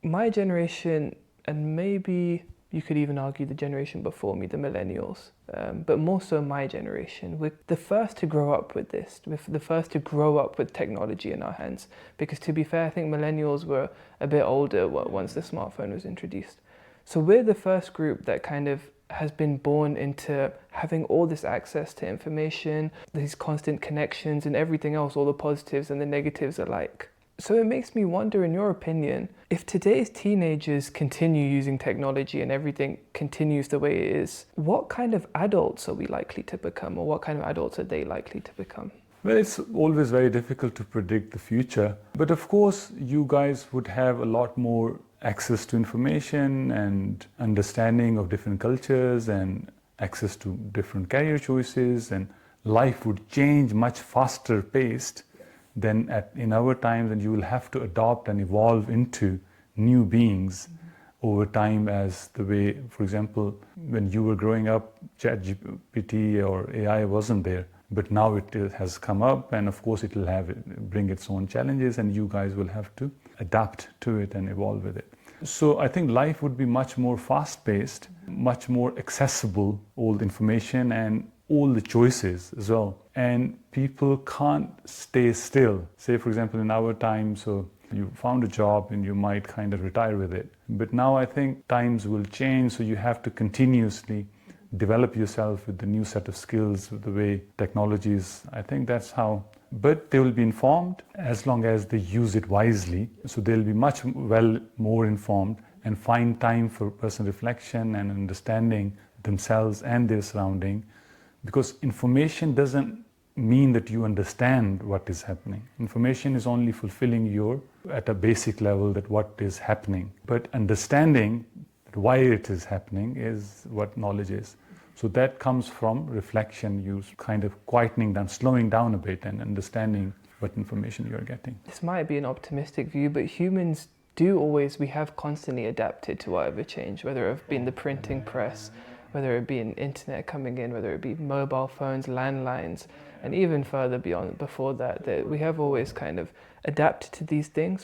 my generation, and maybe you could even argue the generation before me, the millennials, but more so my generation, we're the first to grow up with this. We're the first to grow up with technology in our hands. Because to be fair, I think millennials were a bit older once the smartphone was introduced. So we're the first group that kind of has been born into having all this access to information, these constant connections and everything else, all the positives and the negatives alike. So it makes me wonder, in your opinion, if today's teenagers continue using technology and everything continues the way it is, what kind of adults are we likely to become, or what kind of adults are they likely to become? Well, it's always very difficult to predict the future. But of course, you guys would have a lot more access to information and understanding of different cultures and access to different career choices, and life would change much faster paced than in our times, and you will have to adopt and evolve into new beings over time. As the way, for example, when you were growing up, ChatGPT or AI wasn't there, but now it has come up, and of course it will bring its own challenges, and you guys will have to adapt to it and evolve with it. So I think life would be much more fast-paced, much more accessible, all the information and all the choices as well. And people can't stay still. Say, for example, in our time, so you found a job and you might kind of retire with it. But now I think times will change, so you have to continuously develop yourself with the new set of skills, with the way technologies. I think that's how. But they will be informed as long as they use it wisely. So they'll be much more informed and find time for personal reflection and understanding themselves and their surrounding. Because information doesn't mean that you understand what is happening. Information is only fulfilling at a basic level, that what is happening. But understanding why it is happening is what knowledge is. So that comes from reflection, you kind of quietening down, slowing down a bit and understanding what information you're getting. This might be an optimistic view, but humans we have constantly adapted to whatever change, whether it be the printing press, whether it be an internet coming in, whether it be mobile phones, landlines, and even further before that we have always kind of adapted to these things.